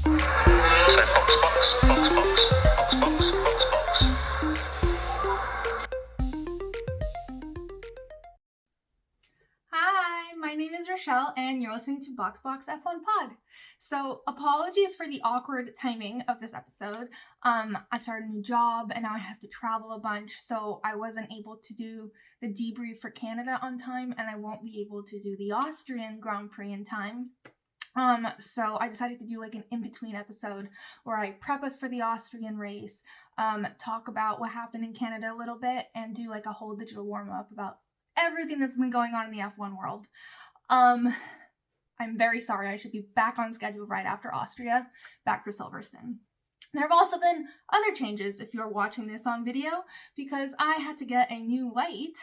So box. Hi, my name is Rochelle and you're listening to Box F1 Pod. So apologies for the awkward timing of this episode. I started a new job and now I have to travel a bunch, so I wasn't able to do the debrief for Canada on time, and I won't be able to do the Austrian Grand Prix in time. So I decided to do like an in-between episode where I prep us for the Austrian race, talk about what happened in Canada a little bit, and do like a whole digital warm-up about everything that's been going on in the F1 world. I'm very sorry. I should be back on schedule right after Austria, back for Silverstone. There have also been other changes if you're watching this on video, because I had to get a new light,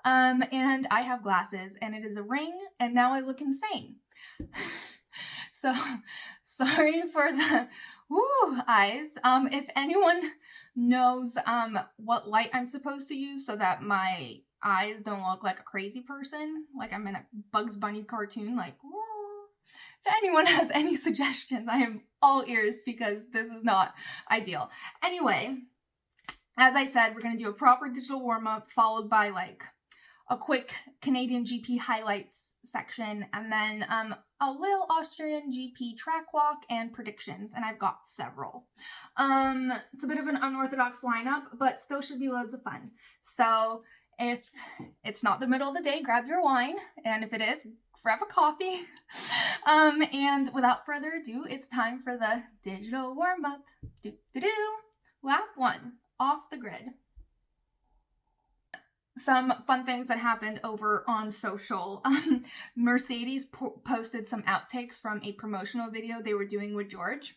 and I have glasses, and it is a ring, and now I look insane. So, sorry for the eyes. If anyone knows what light I'm supposed to use so that my eyes don't look like a crazy person, like I'm in a Bugs Bunny cartoon, like, woo. If anyone has any suggestions, I am all ears, because this is not ideal. Anyway, as I said, we're going to do a proper digital warm-up followed by like a quick Canadian GP highlights section, and then a little Austrian GP track walk and predictions, and I've got several. It's a bit of an unorthodox lineup, but still should be loads of fun. So if it's not the middle of the day, grab your wine, and if it is, grab a coffee. And without further ado, it's time for the digital warm-up. Lap 1, off the grid. Some fun things that happened over on social. Mercedes posted some outtakes from a promotional video they were doing with George.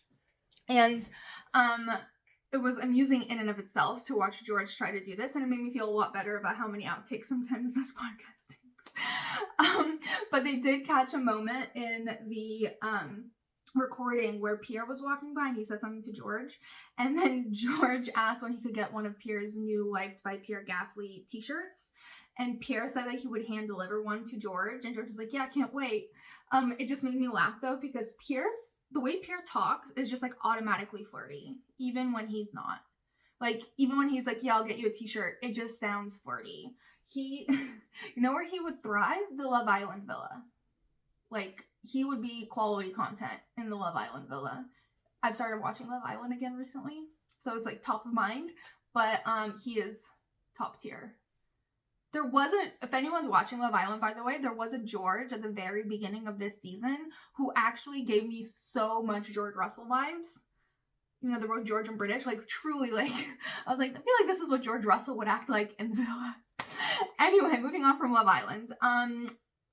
And it was amusing in and of itself to watch George try to do this, and it made me feel a lot better about how many outtakes sometimes this podcast takes. But they did catch a moment in the recording where Pierre was walking by and he said something to George, and then George asked when he could get one of Pierre's new Liked by Pierre Gasly t-shirts, and Pierre said that he would hand deliver one to George, and George was like, yeah, I can't wait. It just made me laugh though, because the way Pierre talks is just like automatically flirty, even when he's not. Like, even when he's like, yeah, I'll get you a t-shirt, it just sounds flirty. You know where he would thrive? The Love Island villa. Like, he would be quality content in the Love Island villa. I've started watching Love Island again recently, so it's like top of mind, but he is top tier. There wasn't, if anyone's watching Love Island, by the way, there was a George at the very beginning of this season who actually gave me so much George Russell vibes. You know, the word George and British, like truly, like, I was like, I feel like this is what George Russell would act like in Villa. Anyway, moving on from Love Island.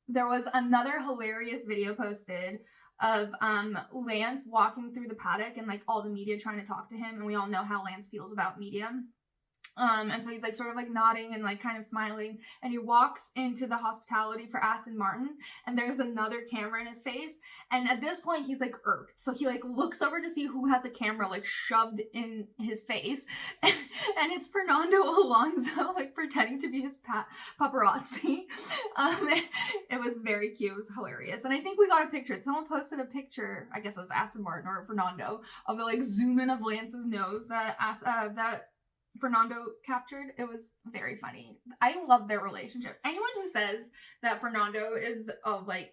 There was another hilarious video posted of Lance walking through the paddock and like all the media trying to talk to him, and we all know how Lance feels about media. And so he's like sort of like nodding and like kind of smiling, and he walks into the hospitality for Aston Martin, and there's another camera in his face, and at this point he's like irked, so he like looks over to see who has a camera like shoved in his face, and it's Fernando Alonso like pretending to be his paparazzi. It was very cute, it was hilarious, and I think we got a picture. Someone posted a picture, I guess it was Aston Martin or Fernando, of the like zoom in of Lance's nose that Fernando captured. It was very funny. I love their relationship. Anyone who says that Fernando is like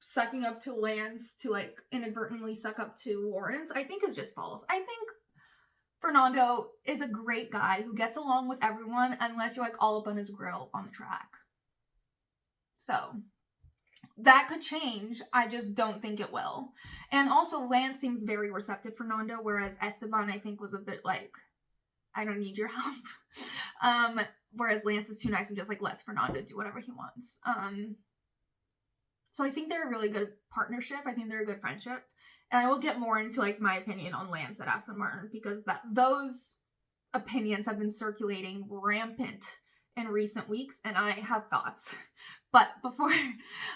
sucking up to Lance to like inadvertently suck up to Lawrence, I think is just false. I think Fernando is a great guy who gets along with everyone unless you're like all up on his grill on the track. So that could change. I just don't think it will. And also Lance seems very receptive to Fernando, whereas Esteban I think was a bit like, I don't need your help. Whereas Lance is too nice and just like lets Fernando do whatever he wants. So I think they're a really good partnership. I think they're a good friendship. And I will get more into like my opinion on Lance at Aston Martin, because those opinions have been circulating rampant in recent weeks, and I have thoughts. But before,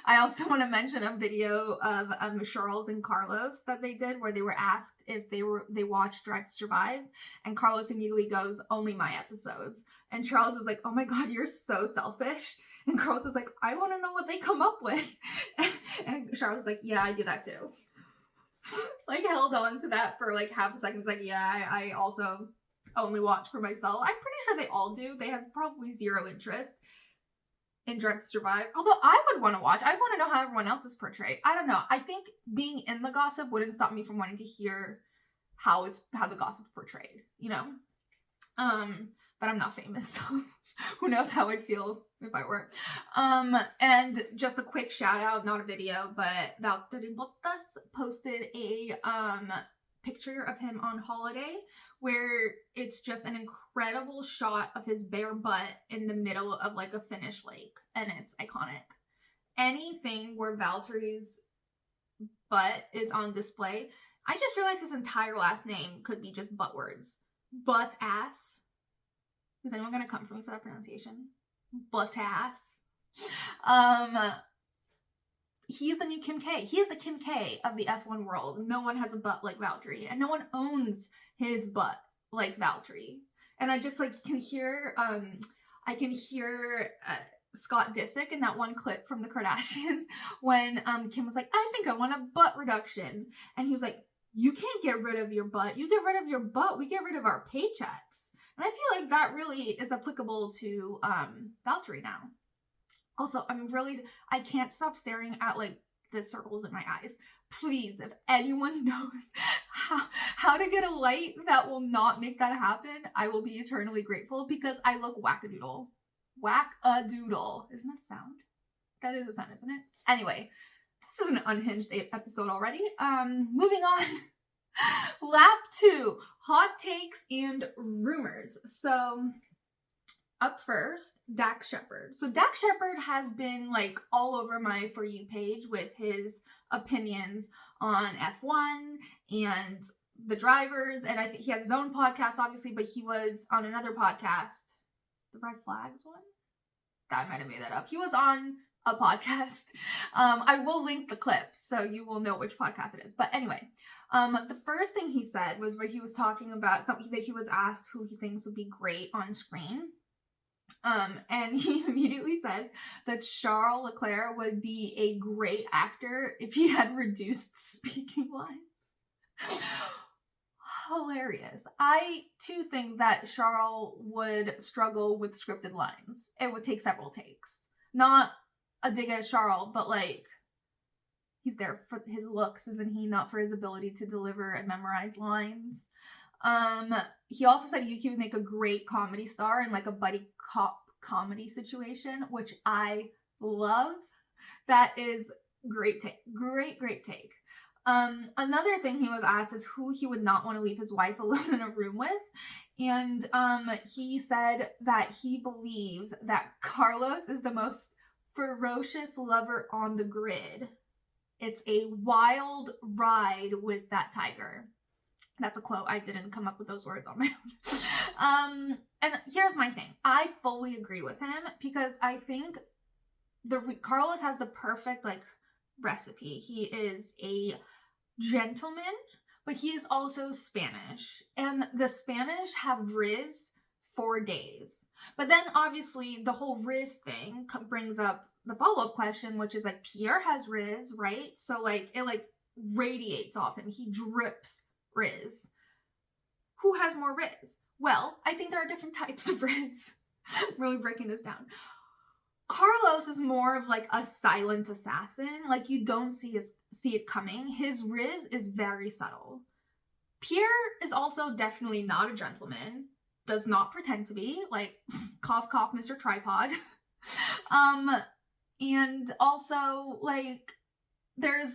I also want to mention a video of Charles and Carlos that they did, where they were asked if they watched Drive to Survive, and Carlos immediately goes, only my episodes. And Charles is like, oh my god, you're so selfish. And Carlos is like, I want to know what they come up with. And Charles is like, yeah, I do that too. Like, held on to that for like half a second. It's like, yeah, I also only watch for myself. I'm pretty sure they all do. They have probably zero interest in Drive to Survive. Although I would want to watch. I want to know how everyone else is portrayed. I don't know. I think being in the gossip wouldn't stop me from wanting to hear how the gossip's portrayed, you know? But I'm not famous, so who knows how I'd feel if I were. And just a quick shout out, not a video, but Valtteri Bottas posted a picture of him on holiday where it's just an incredible shot of his bare butt in the middle of like a Finnish lake, and it's iconic. Anything where Valtteri's butt is on display. I just realized his entire last name could be just butt words. Butt ass. Is anyone gonna come for me for that pronunciation? Butt ass. He's the new Kim K. He is the Kim K of the F1 world. No one has a butt like Valtteri, and no one owns his butt like Valtteri. And I just like can hear Scott Disick in that one clip from the Kardashians when Kim was like, I think I want a butt reduction, and he was like, you can't get rid of your butt. You get rid of your butt, we get rid of our paychecks. And I feel like that really is applicable to Valtteri now. Also, I can't stop staring at like the circles in my eyes. Please, if anyone knows how to get a light that will not make that happen, I will be eternally grateful because I look wackadoodle. Whack-a-doodle. Isn't that a sound? That is a sound, isn't it? Anyway, this is an unhinged episode already. Moving on. Lap 2, hot takes and rumors. So, up first, Dax Shepard. So Dax Shepard has been like all over my For You page with his opinions on F1 and the drivers. And I think he has his own podcast, obviously, but he was on another podcast. The Red Flags one? I might have made that up. He was on a podcast. I will link the clip so you will know which podcast it is. But anyway, the first thing he said was where he was talking about something that he was asked who he thinks would be great on screen. And he immediately says that Charles Leclerc would be a great actor if he had reduced speaking lines. Hilarious. I too think that Charles would struggle with scripted lines. It would take several takes. Not a dig at Charles, but like, he's there for his looks, isn't he? Not for his ability to deliver and memorize lines. He also said Yuki would make a great comedy star in like a buddy cop comedy situation, which I love. That is great take. Great take. Another thing he was asked is who he would not want to leave his wife alone in a room with. And he said that he believes that Carlos is the most ferocious lover on the grid. It's a wild ride with that tiger. That's a quote. I didn't come up with those words on my own. And here's my thing. I fully agree with him because I think Carlos has the perfect like recipe. He is a gentleman, but he is also Spanish. And the Spanish have Riz for days. But then obviously the whole Riz thing brings up the follow-up question, which is like Pierre has Riz, right? So like it like radiates off him. He drips Riz. Who has more Riz? Well, I think there are different types of Riz. Really breaking this down. Carlos is more of like a silent assassin. Like you don't see it coming. His Riz is very subtle. Pierre is also definitely not a gentleman. Does not pretend to be. Like cough cough Mr. Tripod. And also like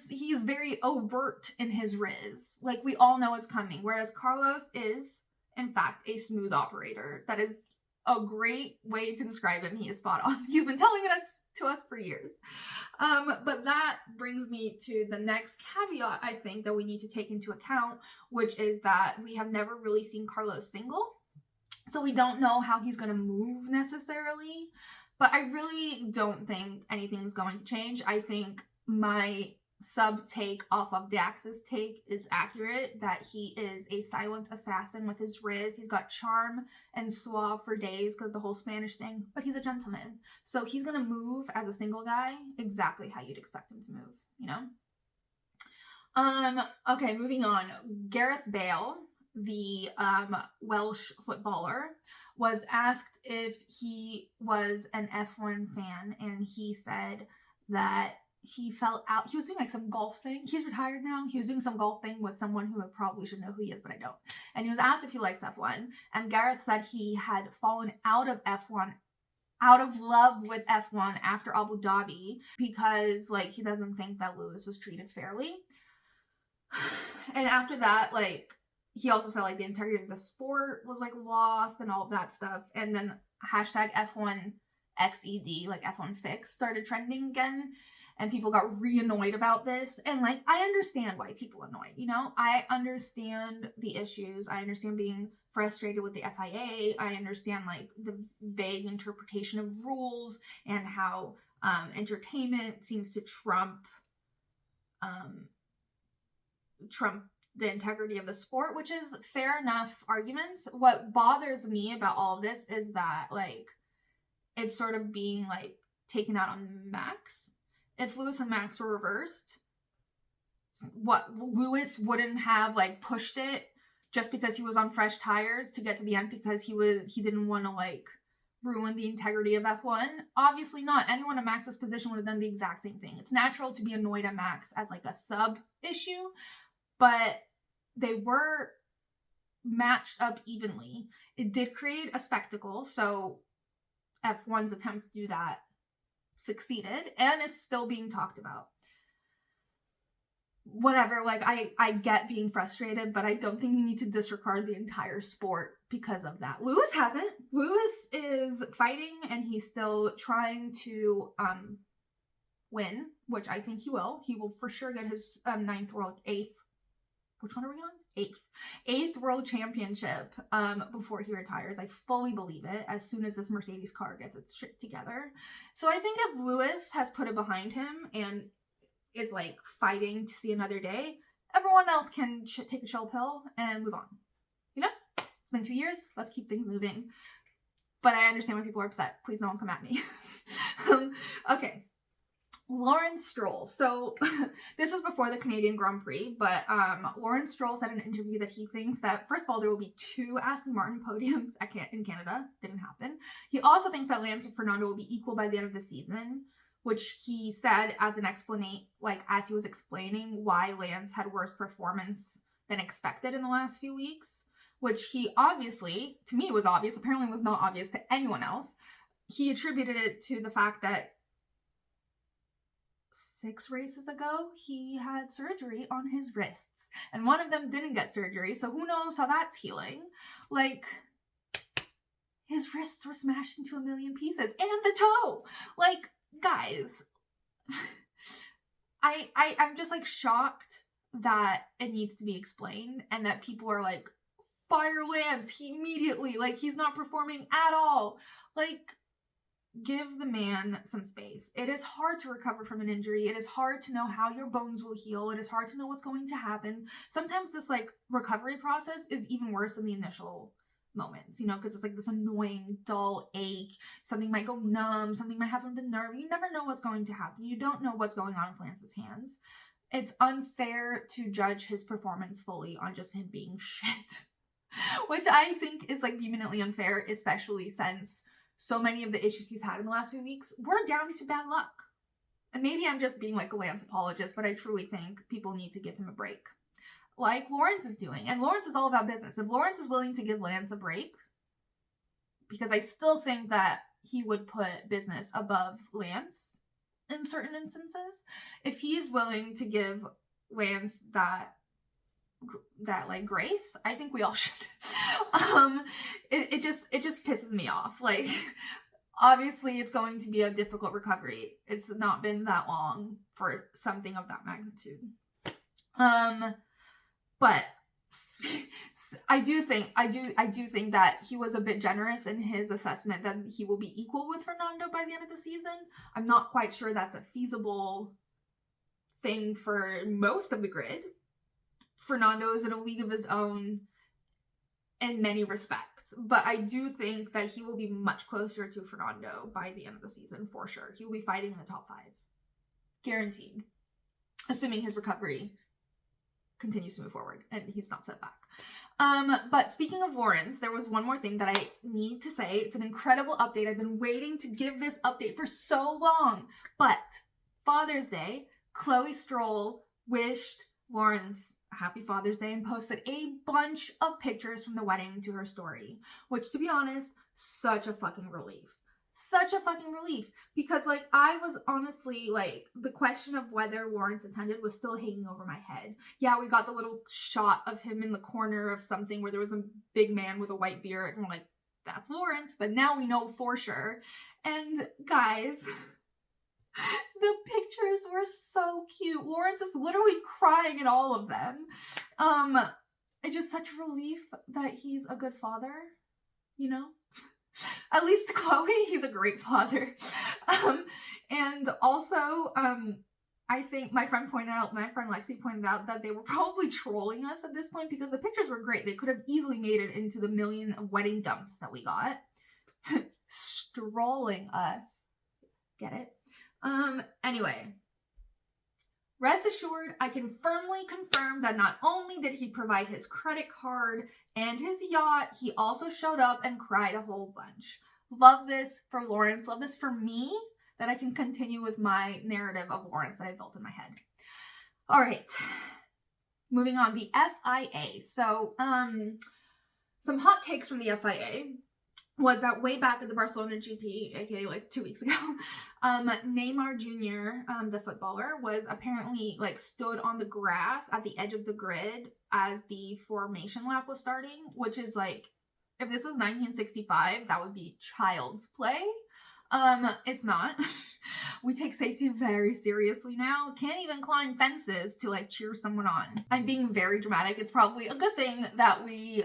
he's very overt in his Riz. Like we all know it's coming. Whereas Carlos is in fact a smooth operator. That is a great way to describe him. He is spot on. He's been telling to us for years. But that brings me to the next caveat I think that we need to take into account, which is that we have never really seen Carlos single. So we don't know how he's going to move necessarily. But I really don't think anything's going to change. I think my sub take off of Dax's take is accurate, that he is a silent assassin with his Riz. He's got charm and suave for days because of the whole Spanish thing, but he's a gentleman. So he's going to move as a single guy exactly how you'd expect him to move, you know? Okay, moving on. Gareth Bale, the Welsh footballer, was asked if he was an F1 fan, and he said that he felt out. He was doing like some golf thing. He's retired now. He was doing some golf thing with someone who I probably should know who he is, but I don't. And he was asked if he likes F1, and Gareth said he had fallen out of F1, out of love with F1 after Abu Dhabi, because like he doesn't think that Lewis was treated fairly. And after that, like, he also said like the integrity of the sport was like lost and all of that stuff. And then hashtag F1XED, like F1 fix, started trending again, and people got re-annoyed about this. And like, I understand why people are annoyed, you know? I understand the issues. I understand being frustrated with the FIA. I understand like the vague interpretation of rules and how entertainment seems to trump the integrity of the sport, which is fair enough arguments. What bothers me about all of this is that like it's sort of being like taken out on Max. If Lewis and Max were reversed, what, Lewis wouldn't have like pushed it just because he was on fresh tires to get to the end because he didn't want to like ruin the integrity of F1? Obviously not. Anyone in Max's position would have done the exact same thing. It's natural to be annoyed at Max as like a sub issue, but they were matched up evenly. It did create a spectacle, so F1's attempt to do that succeeded, and it's still being talked about. Whatever, like, I get being frustrated, but I don't think you need to disregard the entire sport because of that. Lewis hasn't. Lewis is fighting, and he's still trying to win, which I think he will. He will for sure get his which one are we on? Eighth world championship before he retires. I fully believe it, as soon as this Mercedes car gets its shit together. So I think if Lewis has put it behind him and is like fighting to see another day, everyone else can take a chill pill and move on. You know, it's been 2 years. Let's keep things moving. But I understand why people are upset. Please don't come at me. Okay. Lance Stroll. So this was before the Canadian Grand Prix, but Lance Stroll said in an interview that he thinks that, first of all, there will be 2 Aston Martin podiums in Canada. Didn't happen. He also thinks that Lance and Fernando will be equal by the end of the season, which he said as an explanation, like as he was explaining why Lance had worse performance than expected in the last few weeks, which he obviously, to me, was obvious. Apparently was not obvious to anyone else. He attributed it to the fact that 6 races ago, he had surgery on his wrists, and one of them didn't get surgery, so who knows how that's healing. Like, his wrists were smashed into a million pieces, and the toe. Like, guys, I'm just like shocked that it needs to be explained, and that people are like, fire Lance, he immediately, like, he's not performing at all. Like, give the man some space. It is hard to recover from an injury. It is hard to know how your bones will heal. It is hard to know what's going to happen. Sometimes this like recovery process is even worse than the initial moments, you know, because it's like this annoying, dull ache. Something might go numb. Something might happen to the nerve. You never know what's going to happen. You don't know what's going on with Lance's hands. It's unfair to judge his performance fully on just him being shit, which I think is like vehemently unfair, especially since so many of the issues he's had in the last few weeks were down to bad luck. And maybe I'm just being like a Lance apologist, but I truly think people need to give him a break, like Lawrence is doing. And Lawrence is all about business. If Lawrence is willing to give Lance a break, because I still think that he would put business above Lance in certain instances, if he's willing to give Lance that like grace, I think we all should. It just pisses me off. Like, obviously it's going to be a difficult recovery. It's not been that long for something of that magnitude. But I do think that he was a bit generous in his assessment that he will be equal with Fernando by the end of the season. I'm not quite sure that's a feasible thing for most of the grid. Fernando is in a league of his own in many respects, but I do think that he will be much closer to Fernando by the end of the season, for sure. He will be fighting in the top 5. Guaranteed. Assuming his recovery continues to move forward and he's not set back. But speaking of Lawrence, there was one more thing that I need to say. It's an incredible update. I've been waiting to give this update for so long. But Father's Day, Chloe Stroll wished Lawrence a happy Father's Day and posted a bunch of pictures from the wedding to her story, which, to be honest, such a fucking relief. Such a fucking relief, because like I was honestly like, the question of whether Lawrence attended was still hanging over my head. Yeah, we got the little shot of him in the corner of something where there was a big man with a white beard and we're like, that's Lawrence, but now we know for sure. And guys, the pictures were so cute. Lawrence is literally crying in all of them. It's just such relief that he's a good father, you know? At least Chloe, he's a great father. And also, I think my friend Lexi pointed out that they were probably trolling us at this point because the pictures were great. They could have easily made it into the million wedding dumps that we got. Strolling us. Get it? Anyway. Rest assured, I can firmly confirm that not only did he provide his credit card and his yacht, he also showed up and cried a whole bunch. Love this for Lawrence. Love this for me, that I can continue with my narrative of Lawrence that I built in my head. All right. Moving on, the FIA. So, some hot takes from the FIA was that way back at the Barcelona GP, aka like 2 weeks ago, Neymar Jr., the footballer, was apparently like stood on the grass at the edge of the grid as the formation lap was starting, which is like, if this was 1965, that would be child's play. It's not. We take safety very seriously now. Can't even climb fences to like cheer someone on. I'm being very dramatic. It's probably a good thing that we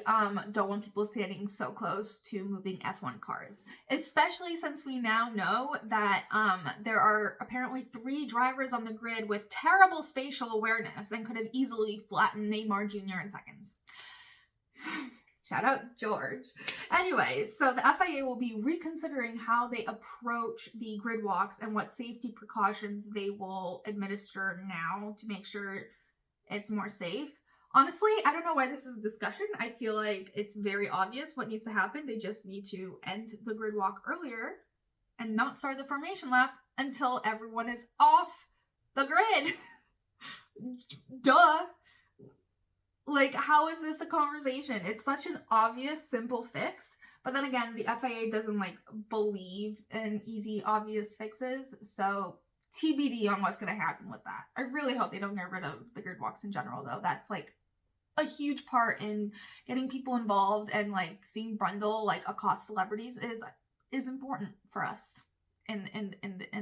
don't want people standing so close to moving F1 cars, especially since we now know that there are apparently 3 drivers on the grid with terrible spatial awareness and could have easily flattened Neymar Jr. in seconds. Shout out George. Anyway, so the FIA will be reconsidering how they approach the grid walks and what safety precautions they will administer now to make sure it's more safe. Honestly, I don't know why this is a discussion. I feel like it's very obvious what needs to happen. They just need to end the grid walk earlier and not start the formation lap until everyone is off the grid. Duh. Like, how is this a conversation? It's such an obvious, simple fix. But then again, the FIA doesn't, like, believe in easy, obvious fixes. So, TBD on what's going to happen with that. I really hope they don't get rid of the grid walks in general, though. That's, like, a huge part in getting people involved and, like, seeing Brundle, like, accost celebrities is important for us in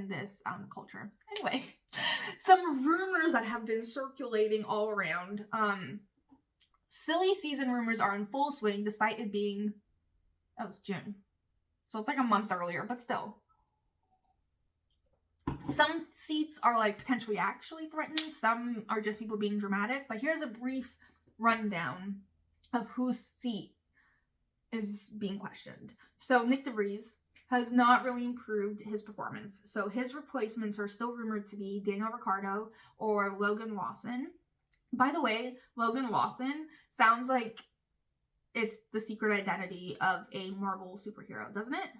this culture. Anyway, some rumors that have been circulating all around. Silly season rumors are in full swing despite it being, that was June. So it's like a month earlier, but still. Some seats are like potentially actually threatened. Some are just people being dramatic. But here's a brief rundown of whose seat is being questioned. So Nick DeVries has not really improved his performance. So his replacements are still rumored to be Daniel Ricciardo or Logan Lawson. By the way, Logan Lawson sounds like it's the secret identity of a Marvel superhero, doesn't it?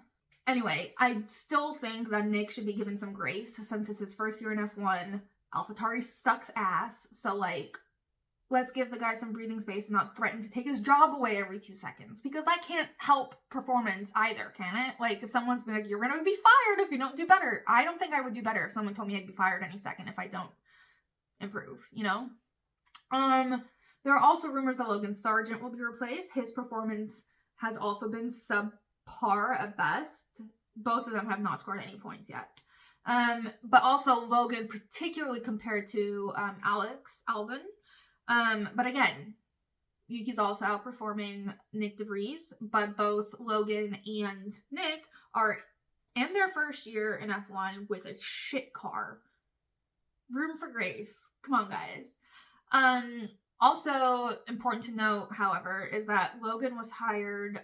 Anyway, I still think that Nick should be given some grace since it's his first year in F1. AlphaTauri sucks ass, so like, let's give the guy some breathing space and not threaten to take his job away every 2 seconds. Because that can't help performance either, can it? Like, if someone's been like, you're gonna be fired if you don't do better. I don't think I would do better if someone told me I'd be fired any second if I don't improve, you know? There are also rumors that Logan Sargent will be replaced. His performance has also been subpar at best. Both of them have not scored any points yet. But also Logan, particularly compared to Alex Albon. But again, Yuki's also outperforming Nick DeVries, but both Logan and Nick are in their first year in F1 with a shit car. Room for grace. Come on, guys. Also important to note, however, is that Logan was hired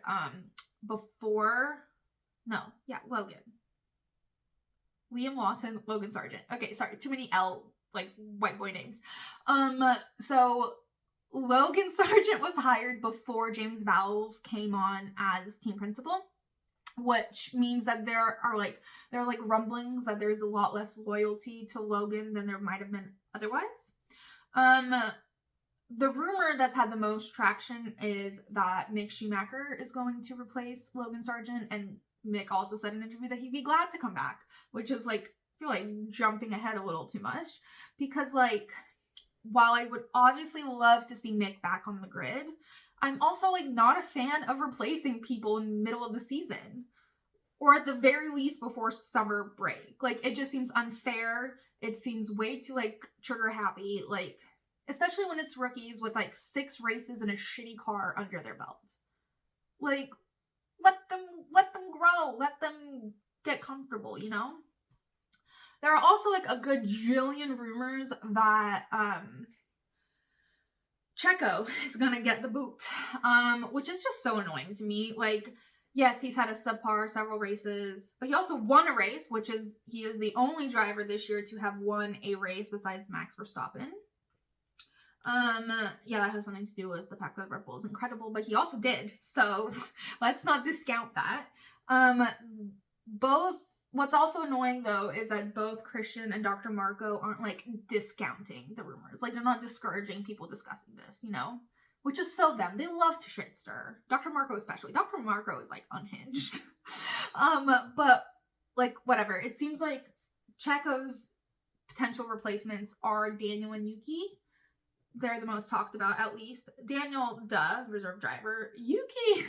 Logan. Liam Lawson, Logan Sargent. Okay, sorry, too many L, like, white boy names. So Logan Sargent was hired before James Vowles came on as team principal, which means that there's rumblings that there's a lot less loyalty to Logan than there might have been otherwise. The rumor that's had the most traction is that Mick Schumacher is going to replace Logan Sargent, and Mick also said in an interview that he'd be glad to come back, which is like, I feel like jumping ahead a little too much, because like, while I would obviously love to see Mick back on the grid, I'm also like not a fan of replacing people in the middle of the season, or at the very least before summer break. Like, it just seems unfair. It seems way too like trigger happy, like, especially when it's rookies with like 6 races and a shitty car under their belt. Like, let them grow, let them get comfortable, you know? There are also like a gajillion rumors that Checo is gonna get the boot, which is just so annoying to me. Like, yes, he's had a subpar several races, but he also won a race, which is, he is the only driver this year to have won a race besides Max Verstappen. Yeah, that has something to do with the fact that Red Bull is incredible, but he also did, so let's not discount that. What's also annoying though is that both Christian and Dr. Marco aren't like discounting the rumors. Like, they're not discouraging people discussing this, you know? Which is so them. They love to shit stir. Dr. Marco especially. Dr. Marco is like unhinged. But like, whatever. It seems like Checo's potential replacements are Daniel and Yuki. They're the most talked about, at least. Daniel, reserve driver. Yuki,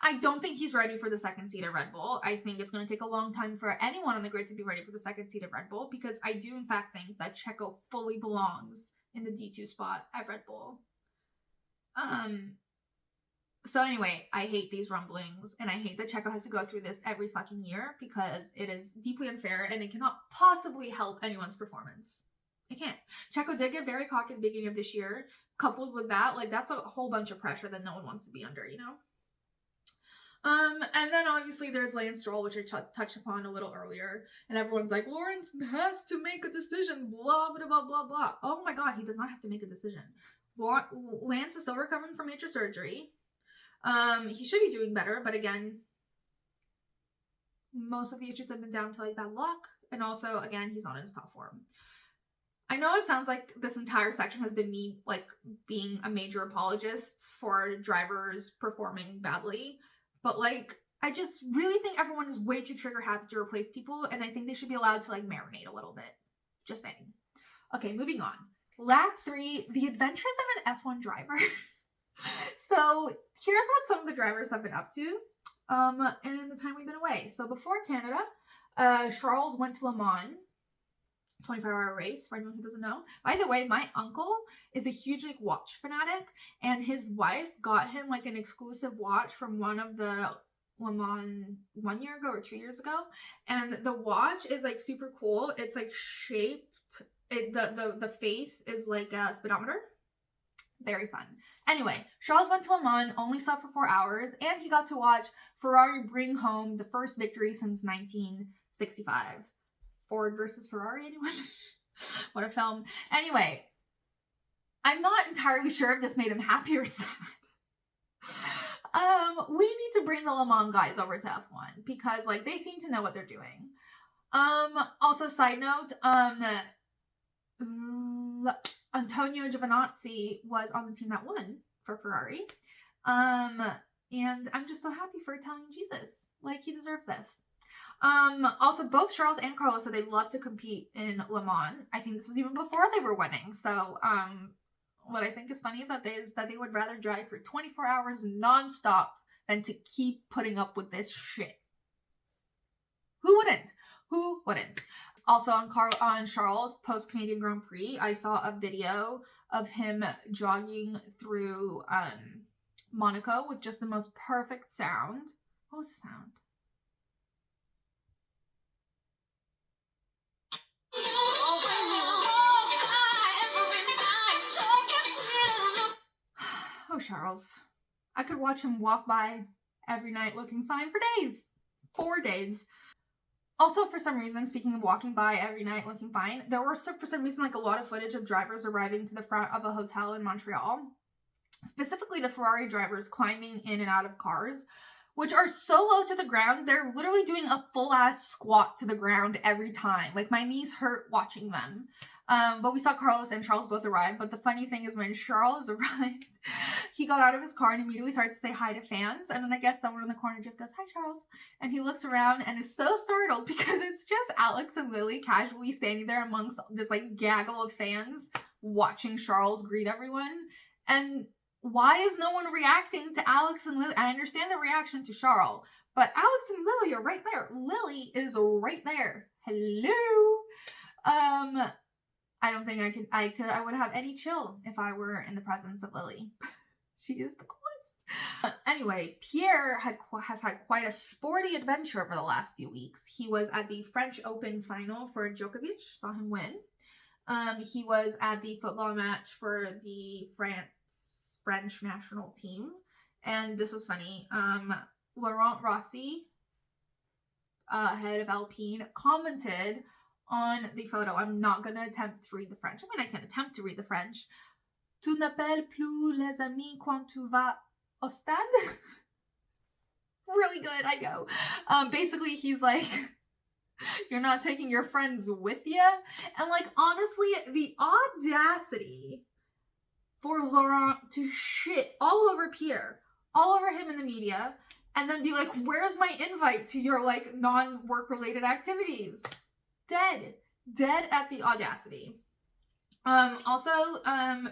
I don't think he's ready for the second seat at Red Bull. I think it's going to take a long time for anyone on the grid to be ready for the second seat at Red Bull, because I do in fact think that Checo fully belongs in the D2 spot at Red Bull. So anyway, I hate these rumblings, and I hate that Checo has to go through this every fucking year, because it is deeply unfair and it cannot possibly help anyone's performance. It can't. Checo did get very cocky at the beginning of this year. Coupled with that, like, that's a whole bunch of pressure that no one wants to be under, you know? And then obviously there's Lance Stroll, which I touched upon a little earlier, and everyone's like, Lawrence has to make a decision, blah, blah, blah, blah, blah. Oh my god, he does not have to make a decision. Lance is still recovering from major surgery. He should be doing better, but again, most of the issues have been down to like bad luck, and also, again, he's not in his top form. I know it sounds like this entire section has been me like being a major apologist for drivers performing badly, but like, I just really think everyone is way too trigger happy to replace people, and I think they should be allowed to like marinate a little bit. Just saying. Okay, moving on. Lap 3, the adventures of an F1 driver. So here's what some of the drivers have been up to in the time we've been away. So before Canada, Charles went to Le Mans, 24-hour race, for anyone who doesn't know. By the way, my uncle is a huge like watch fanatic, and his wife got him like an exclusive watch from one of the Le Mans 1 year ago or 2 years ago, and the watch is like super cool. It's like shaped, the face is like a speedometer. Very fun. Anyway, Charles went to Le Mans, only stopped for 4 hours, and he got to watch Ferrari bring home the first victory since 1965. Ford versus Ferrari, anyone? What a film. Anyway, I'm not entirely sure if this made him happy or sad. We need to bring the Le Mans guys over to F1, because like, they seem to know what they're doing. Also, side note, Antonio Giovinazzi was on the team that won for Ferrari. And I'm just so happy for Italian Jesus. Like, he deserves this. Also, both Charles and Carlos said they'd love to compete in Le Mans. I think this was even before they were winning. So, what I think is funny about this is that they would rather drive for 24 hours nonstop than to keep putting up with this shit. Who wouldn't? Who wouldn't? Also, on Charles' post-Canadian Grand Prix, I saw a video of him jogging through Monaco with just the most perfect sound. What was the sound? Oh, Charles. I could watch him walk by every night looking fine for days. 4 days. Also, for some reason, speaking of walking by every night looking fine, there were, for some reason, like a lot of footage of drivers arriving to the front of a hotel in Montreal. Specifically, the Ferrari drivers climbing in and out of cars, which are so low to the ground. They're literally doing a full-ass squat to the ground every time. Like, my knees hurt watching them. But we saw Carlos and Charles both arrive. But the funny thing is when Charles arrived, he got out of his car and immediately started to say hi to fans. And then I guess someone in the corner just goes, "Hi, Charles." And he looks around and is so startled because it's just Alex and Lily casually standing there amongst this, like, gaggle of fans watching Charles greet everyone. And why is no one reacting to Alex and Lily? I understand the reaction to Charles, but Alex and Lily are right there. Lily is right there. Hello. I don't think I would have any chill if I were in the presence of Lily. She is the coolest. Anyway, Pierre has had quite a sporty adventure over the last few weeks. He was at the French Open final for Djokovic, saw him win. He was at the football match for the French national team, and this was funny. Laurent Rossi, head of Alpine, commented on the photo. I'm not gonna attempt to read the French. I mean, I can attempt to read the French. Tu n'appelles plus les amis quand tu vas au stade? Really good, I know. Basically, he's like, you're not taking your friends with you? And, like, honestly, the audacity for Laurent to shit all over Pierre, all over him in the media, and then be like, where's my invite to your, like, non-work related activities? Dead at the audacity. Also,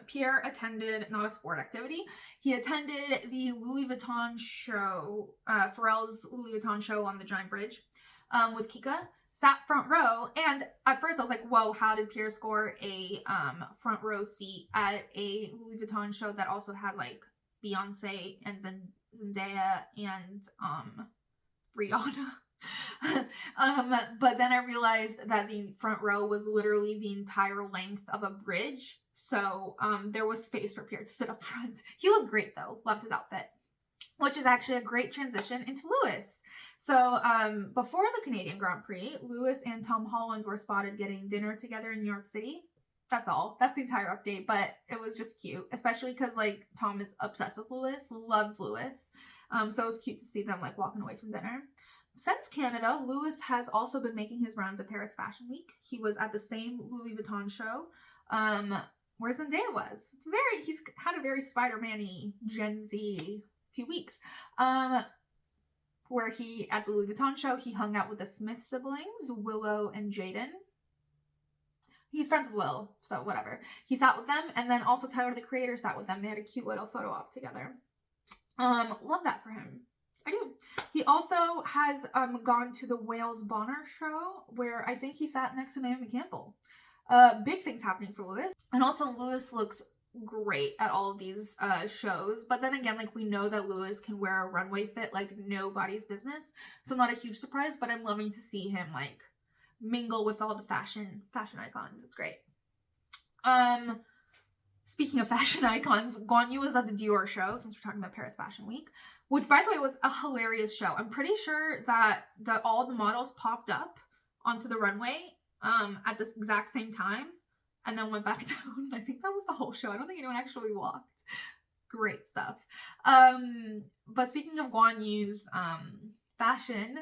Pierre attended not a sport activity. He attended the Louis Vuitton show, Pharrell's Louis Vuitton show on the Giant Bridge, with Kika. Sat front row, and at first I was like, whoa, how did Pierre score a front row seat at a Louis Vuitton show that also had, like, Beyonce and Zendaya and Rihanna? But then I realized that the front row was literally the entire length of a bridge, so there was space for Pierre to sit up front. He looked great though, loved his outfit, which is actually a great transition into Lewis. So before the Canadian Grand Prix, Lewis and Tom Holland were spotted getting dinner together in New York City. That's all. That's the entire update, but it was just cute, especially because, like, Tom is obsessed with Lewis, loves Lewis. So it was cute to see them, like, walking away from dinner. Since Canada, Lewis has also been making his rounds at Paris Fashion Week. He was at the same Louis Vuitton show where Zendaya was. He's had a very Spider-Man-y Gen Z few weeks. Where at the Louis Vuitton show, he hung out with the Smith siblings, Willow and Jaden. He's friends with Will, so whatever. He sat with them, and then also Tyler, the creator, sat with them. They had a cute little photo op together. Love that for him. I do. He also has gone to the Wales Bonner show, where I think he sat next to Naomi Campbell. Big things happening for Lewis. And also Lewis looks great at all of these shows, but then again, like, we know that Lewis can wear a runway fit like nobody's business, so not a huge surprise, but I'm loving to see him, like, mingle with all the fashion icons. It's great. Speaking of fashion icons, Guan Yu was at the Dior show, since we're talking about Paris Fashion Week, which, by the way, was a hilarious show. I'm pretty sure that all the models popped up onto the runway at this exact same time, and then went back down. I think that was the whole show. I don't think anyone actually walked. Great stuff. But speaking of Guan Yu's fashion,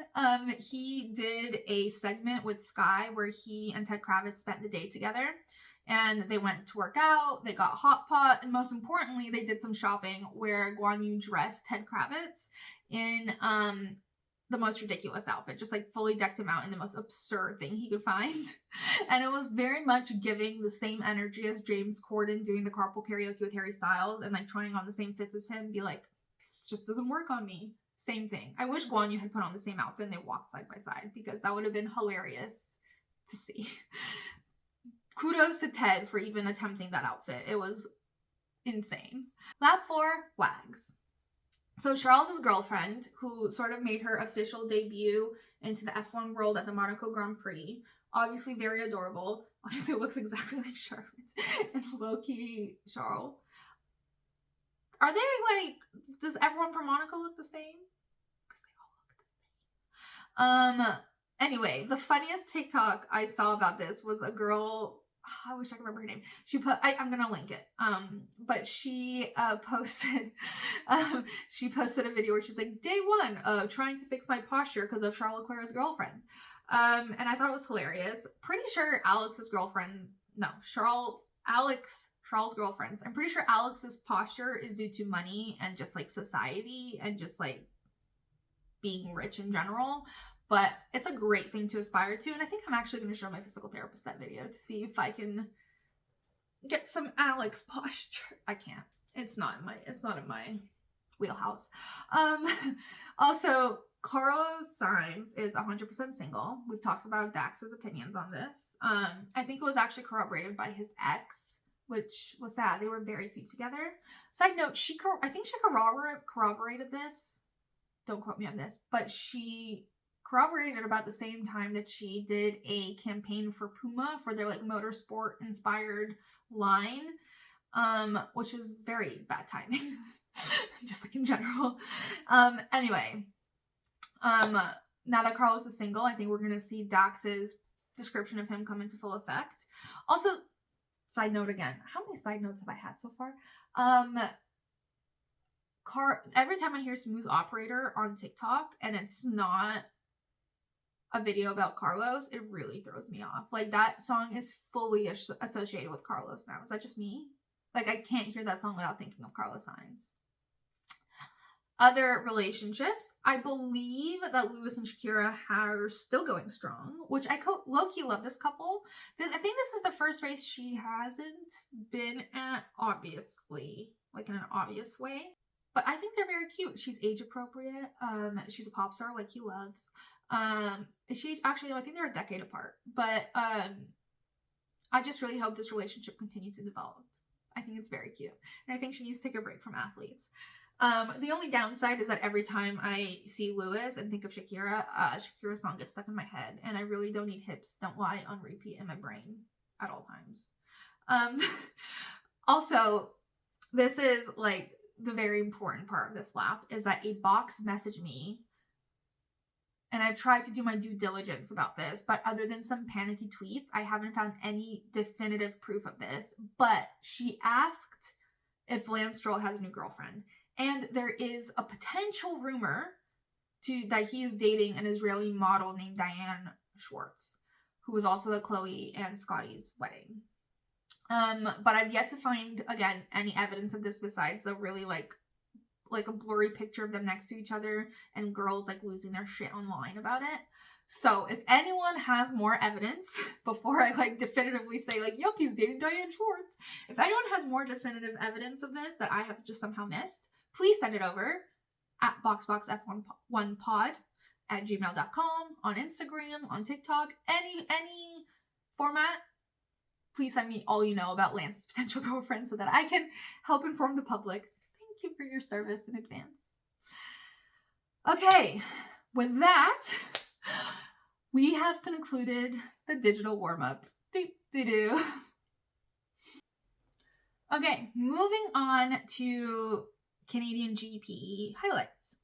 he did a segment with Sky where he and Ted Kravitz spent the day together. And they went to work out, they got hot pot, and most importantly, they did some shopping where Guan Yu dressed Ted Kravitz in the most ridiculous outfit, just, like, fully decked him out in the most absurd thing he could find. And it was very much giving the same energy as James Corden doing the carpool karaoke with Harry Styles and, like, trying on the same fits as him, be like, this just doesn't work on me. Same thing. I wish Guan Yu had put on the same outfit and they walked side by side, because that would have been hilarious to see. Kudos to Ted for even attempting that outfit. It was insane. Lap 4, Wags. So Charles' girlfriend, who sort of made her official debut into the F1 world at the Monaco Grand Prix, obviously very adorable, obviously looks exactly like Charlotte and low-key Charles. Are they, like, does everyone from Monaco look the same? Because they all look the same. Anyway, the funniest TikTok I saw about this was a girl, I wish I could remember her name. She put, I'm gonna link it. But she posted, she posted a video where she's like, day one of trying to fix my posture because of Charles Leclerc's girlfriend. And I thought it was hilarious. Pretty sure Alex's girlfriends. I'm pretty sure Alex's posture is due to money and just like society and just like being rich in general. But it's a great thing to aspire to. And I think I'm actually going to show my physical therapist that video to see if I can get some Alex posture. I can't. It's not in my wheelhouse. Also, Carlos Sainz is 100% single. We've talked about Dax's opinions on this. I think it was actually corroborated by his ex, which was sad. They were very cute together. Side note, I think she corroborated this. Don't quote me on this, but she corroborated about the same time that she did a campaign for Puma for their like motorsport inspired line, which is very bad timing, just like in general. Anyway, now that Carlos is single, I think we're gonna see Dax's description of him come into full effect. Also, side note again, how many side notes have I had so far? Every time I hear Smooth Operator on TikTok and it's not a video about Carlos, it really throws me off. Like, that song is fully associated with Carlos now. Is that just me? Like, I can't hear that song without thinking of Carlos Sainz. Other relationships, I believe that Lewis and Shakira are still going strong, which I low-key love this couple. I think this is the first race she hasn't been at, obviously, like in an obvious way. But I think they're very cute. She's age appropriate. She's a pop star like he loves. She actually, I think they're a decade apart. But I just really hope this relationship continues to develop. I think it's very cute. And I think she needs to take a break from athletes. The only downside is that every time I see Lewis and think of Shakira, Shakira's song gets stuck in my head. And I really don't need Hips Don't Lie on repeat in my brain at all times. Also, this is like the very important part of this lap is that a box messaged me, and I've tried to do my due diligence about this, but other than some panicky tweets, I haven't found any definitive proof of this. But she asked if Lance Stroll has a new girlfriend, and there is a potential rumor that he is dating an Israeli model named Diane Schwartz, who was also at Chloe and Scotty's wedding. But I've yet to find, again, any evidence of this besides the really like a blurry picture of them next to each other and girls like losing their shit online about it. So if anyone has more evidence before I like definitively say like, yup, he's dating Diane Schwartz. If anyone has more definitive evidence of this that I have just somehow missed, please send it over at boxboxf1pod@gmail.com, on Instagram, on TikTok, any format. Please send me all you know about Lance's potential girlfriend so that I can help inform the public. Thank you for your service in advance. Okay, with that, we have concluded the digital warm-up. Okay, moving on to Canadian GP highlights.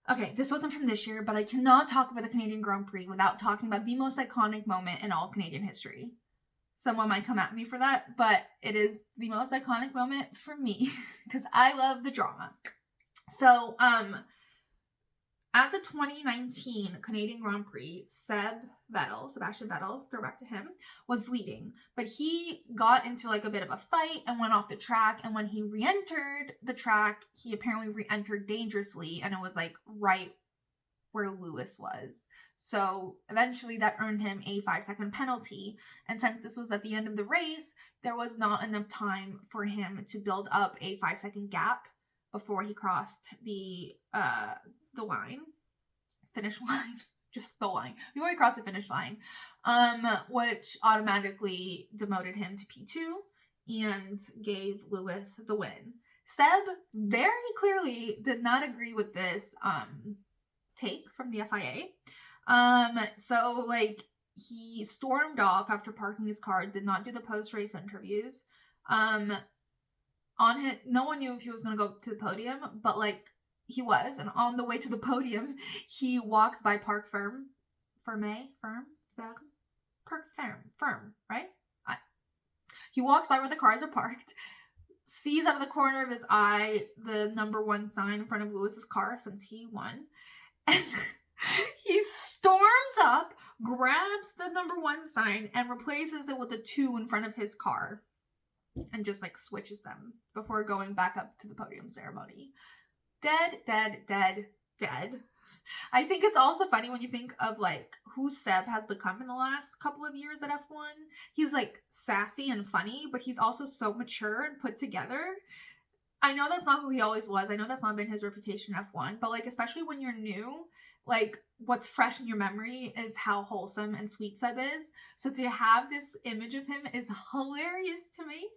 Okay, this wasn't from this year, but I cannot talk about the Canadian Grand Prix without talking about the most iconic moment in all Canadian history. Someone might come at me for that, but it is the most iconic moment for me because I love the drama. So, at the 2019 Canadian Grand Prix, Sebastian Vettel, throwback to him, was leading, but he got into like a bit of a fight and went off the track. And when he re-entered the track, he apparently re-entered dangerously, and it was like right where Lewis was. So eventually that earned him a 5-second penalty. And since this was at the end of the race, there was not enough time for him to build up a 5-second gap before he crossed the finish line, just the line, before he crossed the finish line, which automatically demoted him to P2 and gave Lewis the win. Seb very clearly did not agree with this take from the FIA. So like he stormed off after parking his car, did not do the post-race interviews. No one knew if he was going to go to the podium, but like he was. And on the way to the podium, he walks by Parc firm, right? He walks by where the cars are parked, sees out of the corner of his eye the number 1 sign in front of Lewis's car since he won, and he storms up, grabs the number 1 sign, and replaces it with a 2 in front of his car, and just like switches them before going back up to the podium ceremony. Dead. I think it's also funny when you think of like who Seb has become in the last couple of years at F1. He's like sassy and funny, but he's also so mature and put together. I know that's not who he always was. I know that's not been his reputation in F1, but like especially when you're new, like what's fresh in your memory is how wholesome and sweet Seb is. So to have this image of him is hilarious to me.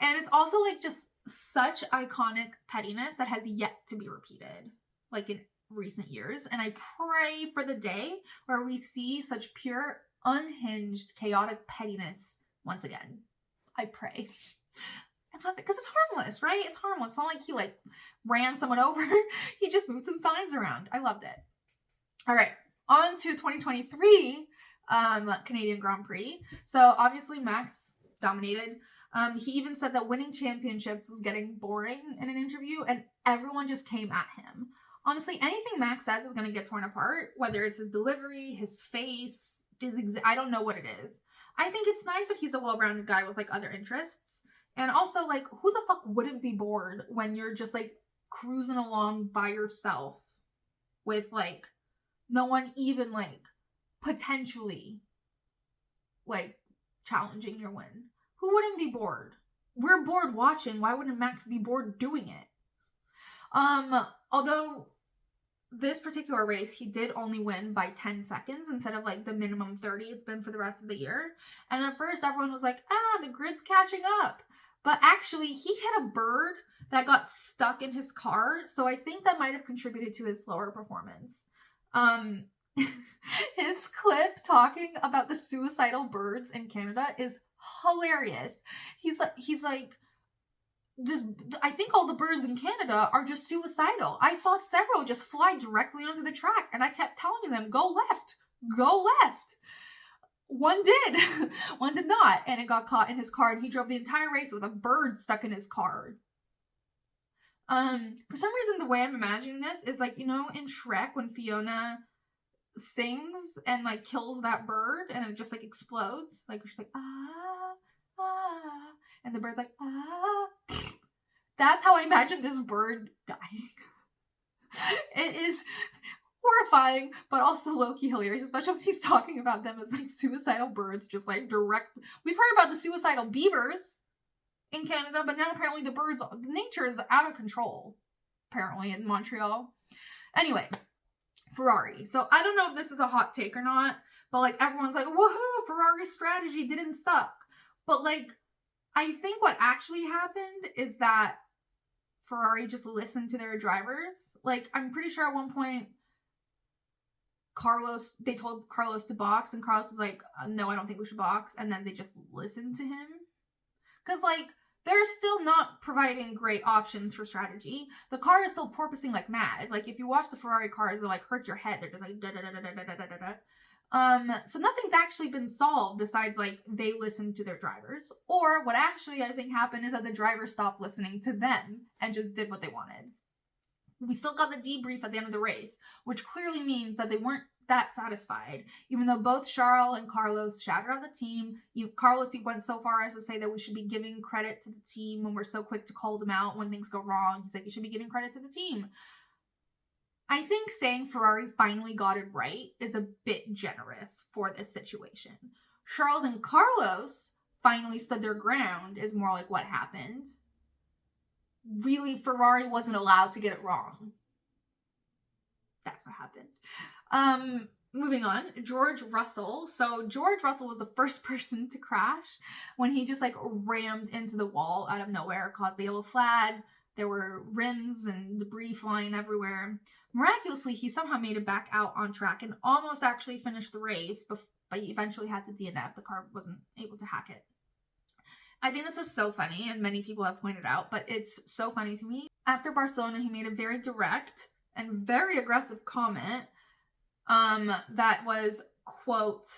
And it's also like just such iconic pettiness that has yet to be repeated like in recent years. And I pray for the day where we see such pure, unhinged, chaotic pettiness once again. I pray. I love it because it's harmless, right? It's harmless. It's not like he like ran someone over. He just moved some signs around. I loved it. All right, on to 2023 Canadian Grand Prix. So obviously Max dominated. He even said that winning championships was getting boring in an interview, and everyone just came at him. Honestly, anything Max says is going to get torn apart, whether it's his delivery, his face, I don't know what it is. I think it's nice that he's a well-rounded guy with like other interests. And also, like, who the fuck wouldn't be bored when you're just like cruising along by yourself with like no one even like potentially like challenging your win? Who wouldn't be bored? We're bored watching. Why wouldn't Max be bored doing it? Although this particular race, he did only win by 10 seconds instead of like the minimum 30 it's been for the rest of the year. And at first everyone was like, the grid's catching up. But actually he hit a bird that got stuck in his car. So I think that might have contributed to his slower performance. His clip talking about the suicidal birds in Canada is hilarious. He's like, I think all the birds in Canada are just suicidal. I saw several just fly directly onto the track, and I kept telling them, go left, go left. One did, one did not, and it got caught in his car, and he drove the entire race with a bird stuck in his car. For some reason, the way I'm imagining this is like, you know, in Shrek when Fiona sings and like kills that bird, and it just like explodes, like she's like and the bird's like That's how I imagine this bird dying. It is horrifying, but also low-key hilarious, especially when he's talking about them as like suicidal birds, just like direct. We've heard about the suicidal beavers in Canada, but now apparently the nature is out of control, apparently, in Montreal. Anyway, Ferrari. So I don't know if this is a hot take or not, but like everyone's like, woohoo, Ferrari's strategy didn't suck. But like, I think what actually happened is that Ferrari just listened to their drivers. Like, I'm pretty sure at one point, they told Carlos to box, and Carlos was like, no, I don't think we should box. And then they just listened to him. Because, like, they're still not providing great options for strategy. The car is still porpoising like mad. Like, if you watch the Ferrari cars, it like hurts your head. They're just like da-da-da-da-da-da-da-da. So nothing's actually been solved besides like they listened to their drivers, or what actually I think happened is that the drivers stopped listening to them and just did what they wanted. We still got the debrief at the end of the race, which clearly means that they weren't that satisfied, even though both Charles and Carlos shouted at the team. Carlos went so far as to say that we should be giving credit to the team when we're so quick to call them out when things go wrong. He's like, you should be giving credit to the team. I think saying Ferrari finally got it right is a bit generous for this situation. Charles and Carlos finally stood their ground is more like what happened. Really, Ferrari wasn't allowed to get it wrong. That's what happened. Moving on, George Russell. So George Russell was the first person to crash when he just like rammed into the wall out of nowhere, caused the yellow flag. There were rims and debris flying everywhere. Miraculously, he somehow made it back out on track and almost actually finished the race, but he eventually had to DNF. The car wasn't able to hack it. I think this is so funny, and many people have pointed out, but it's so funny to me. After Barcelona, he made a very direct and very aggressive comment that was quote,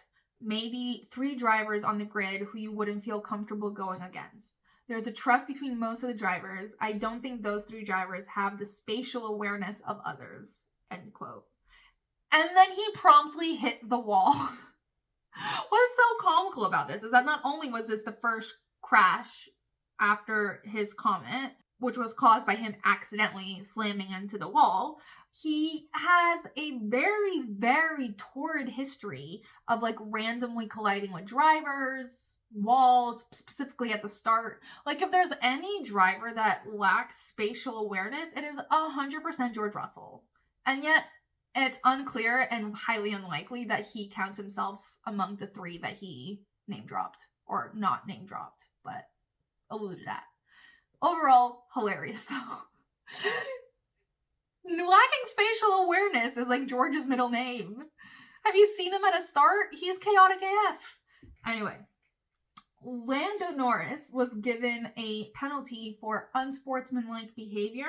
maybe 3 drivers on the grid who you wouldn't feel comfortable going against. There's a trust between most of the drivers. I don't think those 3 drivers have the spatial awareness of others, end quote. And then he promptly hit the wall. What's so comical about this is that not only was this the first crash after his comment, which was caused by him accidentally slamming into the wall, he has a very, very torrid history of like randomly colliding with drivers, walls, specifically at the start. Like if there's any driver that lacks spatial awareness, it is 100% George Russell. And yet it's unclear and highly unlikely that he counts himself among the 3 that he name dropped, or not name dropped, but alluded at. Overall, hilarious though. Lacking spatial awareness is like George's middle name. Have you seen him at a start? He's chaotic AF. Anyway, Lando Norris was given a penalty for unsportsmanlike behavior,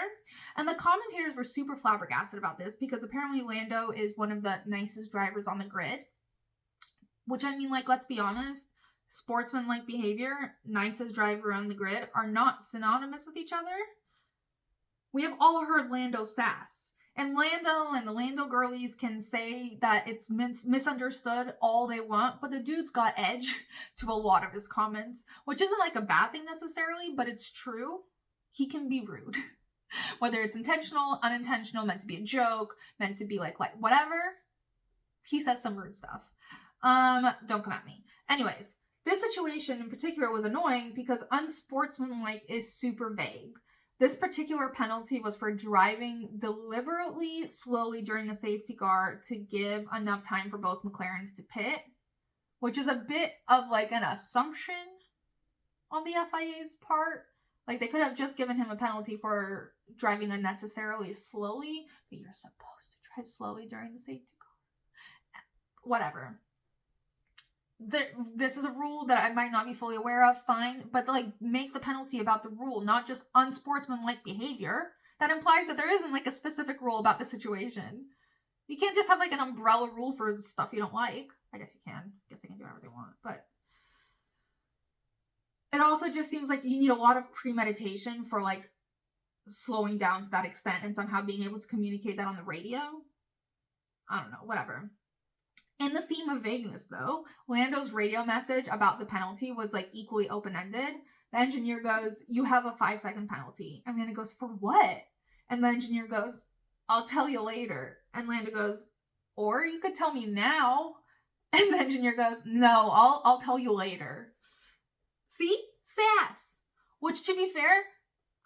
and the commentators were super flabbergasted about this because apparently Lando is one of the nicest drivers on the grid. Which, I mean, like, let's be honest, sportsmanlike behavior, nicest driver on the grid are not synonymous with each other. We have all heard Lando sass. And Lando and the Lando girlies can say that it's misunderstood all they want, but the dude's got edge to a lot of his comments, which isn't like a bad thing necessarily, but it's true. He can be rude. Whether it's intentional, unintentional, meant to be a joke, meant to be like whatever, he says some rude stuff. Don't come at me. Anyways, this situation in particular was annoying because unsportsmanlike is super vague. This particular penalty was for driving deliberately slowly during a safety car to give enough time for both McLarens to pit, which is a bit of like an assumption on the FIA's part. Like they could have just given him a penalty for driving unnecessarily slowly, but you're supposed to drive slowly during the safety car. Whatever. This is a rule that I might not be fully aware of, fine, but like make the penalty about the rule, not just unsportsmanlike behavior. That implies that there isn't like a specific rule about the situation. You can't just have like an umbrella rule for stuff you don't like. I guess you can. I guess they can do whatever they want, but it also just seems like you need a lot of premeditation for like slowing down to that extent and somehow being able to communicate that on the radio. I don't know, whatever. In the theme of vagueness, though, Lando's radio message about the penalty was, like, equally open-ended. The engineer goes, you have a 5-second penalty. And Lando goes, for what? And the engineer goes, I'll tell you later. And Lando goes, or you could tell me now. And the engineer goes, no, I'll tell you later. See? Sass. Which, to be fair,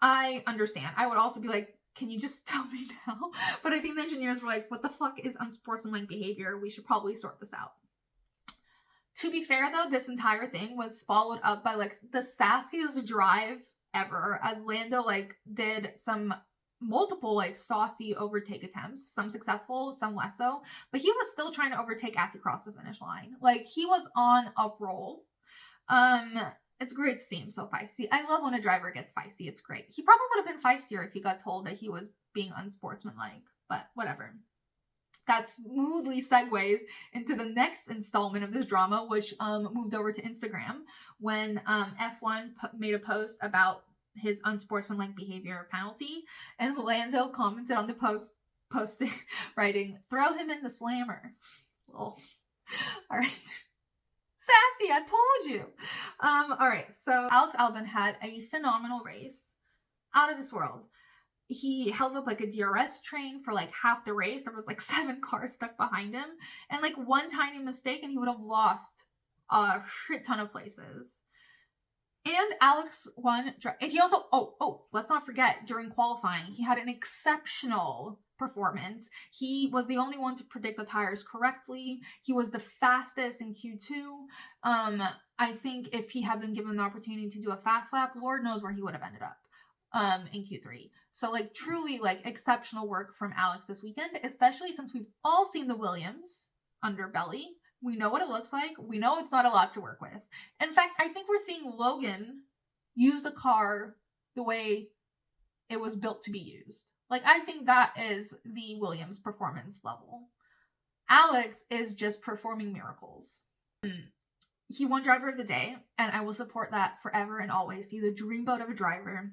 I understand. I would also be like, can you just tell me now? But I think the engineers were like, what the fuck is unsportsmanlike behavior? We should probably sort this out. To be fair, though, this entire thing was followed up by, like, the sassiest drive ever, as Lando, like, did some multiple, like, saucy overtake attempts. Some successful, some less so. But he was still trying to overtake as he crossed the finish line. Like, he was on a roll. It's great to see him so feisty. I love when a driver gets feisty. It's great. He probably would have been feistier if he got told that he was being unsportsmanlike. But whatever. That smoothly segues into the next installment of this drama, which moved over to Instagram when F1 made a post about his unsportsmanlike behavior penalty, and Lando commented on the posting, writing, "Throw him in the slammer." Oh, all right. Sassy, I told you. All right, so Alex Albon had a phenomenal race, out of this world. He held up like a DRS train for like half the race. There was like 7 cars stuck behind him, and like one tiny mistake and he would have lost a shit ton of places. And Alex won, and he also, let's not forget, during qualifying, he had an exceptional performance. He was the only one to predict the tires correctly. He was the fastest in Q2. I think if he had been given the opportunity to do a fast lap, Lord knows where he would have ended up in Q3. So like truly like exceptional work from Alex this weekend, especially since we've all seen the Williams underbelly. We know what it looks like. We know it's not a lot to work with. In fact, I think we're seeing Logan use the car the way it was built to be used. Like, I think that is the Williams performance level. Alex is just performing miracles. He won driver of the day, and I will support that forever and always. He's a dreamboat of a driver.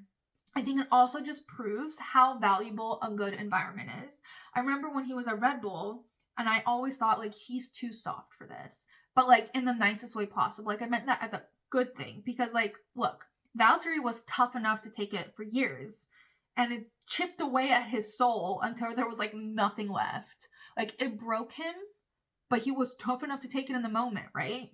I think it also just proves how valuable a good environment is. I remember when he was at Red Bull, and I always thought, like, he's too soft for this. But, like, in the nicest way possible. Like, I meant that as a good thing. Because, like, look, Valtteri was tough enough to take it for years. And it chipped away at his soul until there was, like, nothing left. Like, it broke him, but he was tough enough to take it in the moment, right?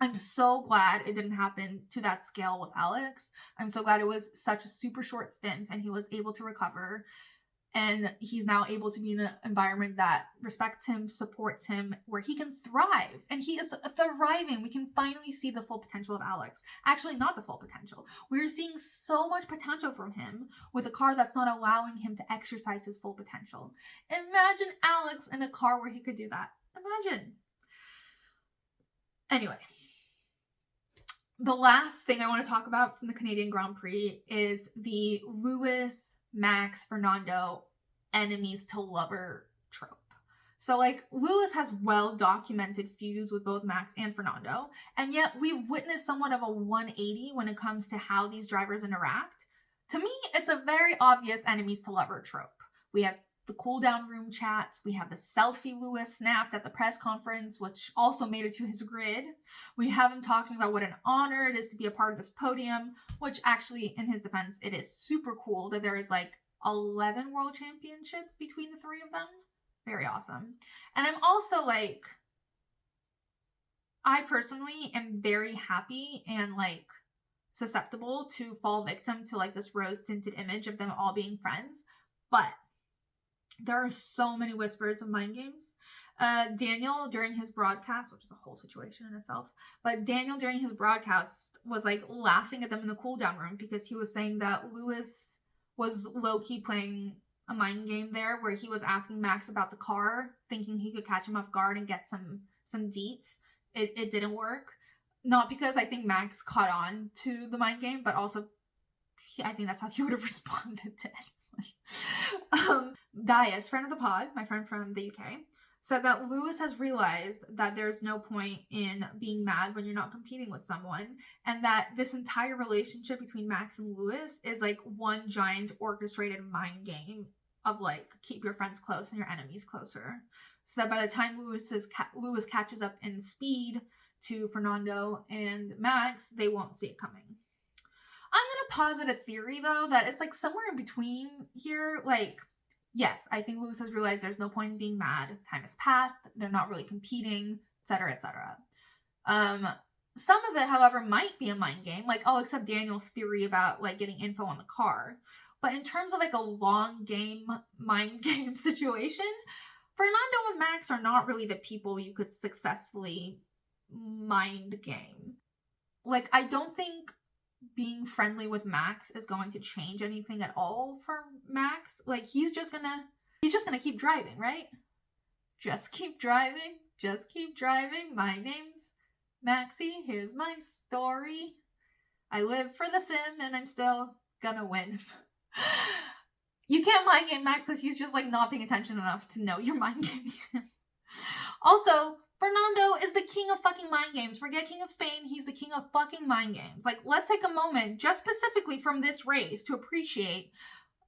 I'm so glad it didn't happen to that scale with Alex. I'm so glad it was such a super short stint and he was able to recover. And he's now able to be in an environment that respects him, supports him, where he can thrive. And he is thriving. We can finally see the full potential of Alex. Actually, not the full potential. We're seeing so much potential from him with a car that's not allowing him to exercise his full potential. Imagine Alex in a car where he could do that. Imagine. Anyway. The last thing I want to talk about from the Canadian Grand Prix is the Lewis, Max, Fernando enemies to lover trope. So, like, Lewis has well-documented feuds with both Max and Fernando, and yet we've witnessed somewhat of a 180 when it comes to how these drivers interact. To me, it's a very obvious enemies to lover trope. We have the cool-down room chats. We have the selfie Lewis snapped at the press conference, which also made it to his grid. We have him talking about what an honor it is to be a part of this podium, which actually, in his defense, it is super cool that there is like 11 world championships between the three of them. Very awesome. And I'm also like, I personally am very happy and like susceptible to fall victim to like this rose-tinted image of them all being friends. But there are so many whispers of mind games. Daniel, during his broadcast, which is a whole situation in itself, but Daniel, during his broadcast, was like laughing at them in the cool down room because he was saying that Lewis was low-key playing a mind game there where he was asking Max about the car, thinking he could catch him off guard and get some deets. It didn't work. Not because I think Max caught on to the mind game, but also I think that's how he would have responded to it. Dias, friend of the pod, my friend from the UK, said that Lewis has realized that there's no point in being mad when you're not competing with someone, and that this entire relationship between Max and Lewis is like one giant orchestrated mind game of like keep your friends close and your enemies closer, so that by the time Lewis catches up in speed to Fernando and Max, they won't see it coming. I'm going to posit a theory, though, that it's, like, somewhere in between here. Like, yes, I think Lewis has realized there's no point in being mad. Time has passed. They're not really competing, etc., etc. Some of it, however, might be a mind game. Like, I'll accept Daniel's theory about, like, getting info on the car. But in terms of, like, a long game, mind game situation, Fernando and Max are not really the people you could successfully mind game. Like, I don't think being friendly with Max is going to change anything at all for Max. Like, he's just gonna keep driving, right? Just keep driving. My name's Maxie. Here's my story. I live for the sim and I'm still gonna win. You can't mind game Max because he's just like not paying attention enough to know you're mind gaming him. Also, Fernando is the king of fucking mind games. Forget King of Spain. He's the king of fucking mind games. Like, let's take a moment, just specifically from this race, to appreciate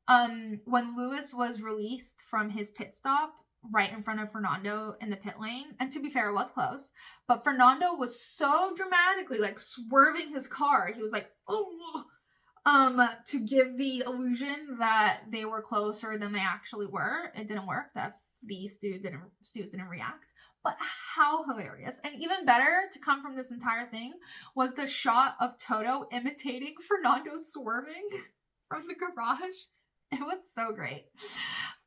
when Lewis was released from his pit stop right in front of Fernando in the pit lane. And to be fair, it was close. But Fernando was so dramatically, like, swerving his car. He was like, oh, to give the illusion that they were closer than they actually were. It didn't work. That the stews didn't react. But how hilarious. And even better to come from this entire thing was the shot of Toto imitating Fernando swerving from the garage. It was so great.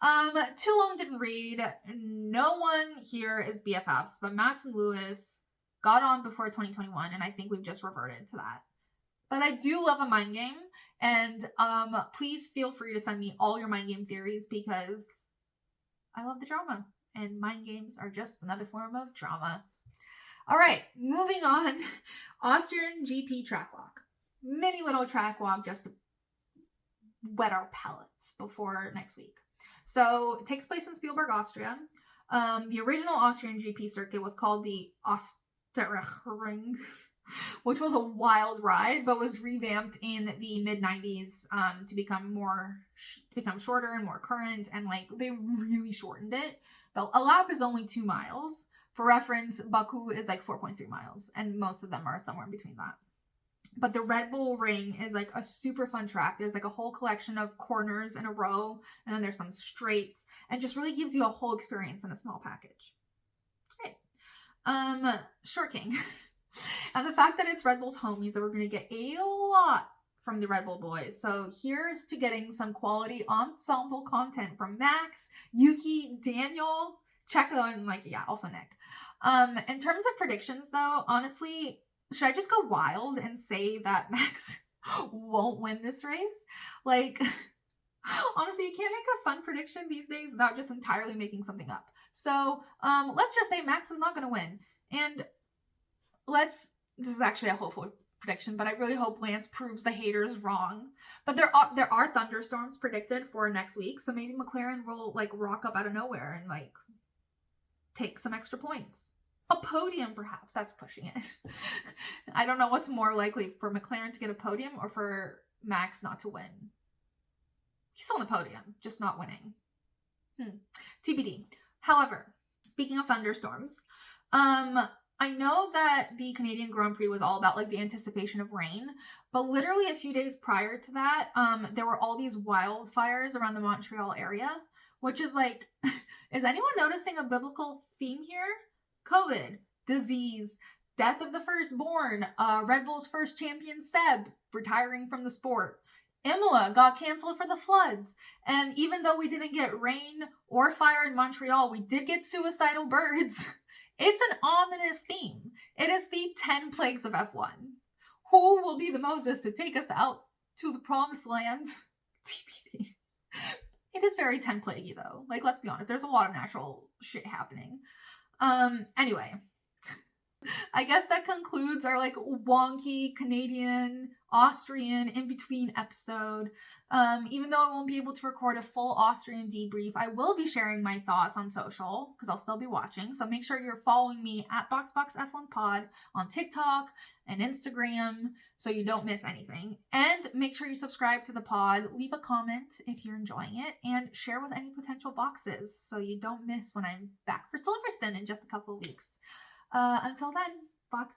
Too long didn't read. No one here is BFFs, but Max and Lewis got on before 2021, and I think we've just reverted to that. But I do love a mind game, and please feel free to send me all your mind game theories because I love the drama. And mind games are just another form of drama. All right, moving on. Austrian GP track walk. Mini little track walk just to wet our palates before next week. So it takes place in Spielberg, Austria. The original Austrian GP circuit was called the Osterring, which was a wild ride, but was revamped in the mid-90s to become shorter and more current, and like they really shortened it. A lap is only 2 miles. For reference, Baku is like 4.3 miles, and most of them are somewhere in between that. But the Red Bull Ring is like a super fun track. There's like a whole collection of corners in a row, and then there's some straights, and just really gives you a whole experience in a small package. Great. Short King. And the fact that it's Red Bull's home means that we're going to get a lot from the Red Bull boys. So here's to getting some quality ensemble content from Max, Yuki, Daniel, Checo, and like, yeah, also Nick. In terms of predictions though, honestly, should I just go wild and say that Max won't win this race? Like, honestly, you can't make a fun prediction these days without just entirely making something up. So, let's just say Max is not going to win. And this is actually a hopeful prediction, but I really hope Lance proves the haters wrong. But there are thunderstorms predicted for next week, so maybe McLaren will like rock up out of nowhere and like take some extra points. A podium, perhaps. That's pushing it. I don't know what's more likely, for McLaren to get a podium or for Max not to win. He's on the podium, just not winning. TBD. However, speaking of thunderstorms, I know that the Canadian Grand Prix was all about like the anticipation of rain, but literally a few days prior to that, there were all these wildfires around the Montreal area, which is like, is anyone noticing a biblical theme here? COVID, disease, death of the firstborn, Red Bull's first champion Seb retiring from the sport. Imola got canceled for the floods. And even though we didn't get rain or fire in Montreal, we did get suicidal birds. It's an ominous theme. It is the 10 plagues of F1. Who will be the Moses to take us out to the promised land? TBD. It is very 10 plaguey though. Like, let's be honest, there's a lot of natural shit happening. Anyway, I guess that concludes our like wonky Canadian, Austrian in-between episode. Even though I won't be able to record a full Austrian debrief, I will be sharing my thoughts on social because I'll still be watching. So make sure you're following me at BoxBoxF1Pod on TikTok and Instagram so you don't miss anything. And make sure you subscribe to the pod, leave a comment if you're enjoying it, and share with any potential boxes so you don't miss when I'm back for Silverstone in just a couple of weeks. Until then, Box.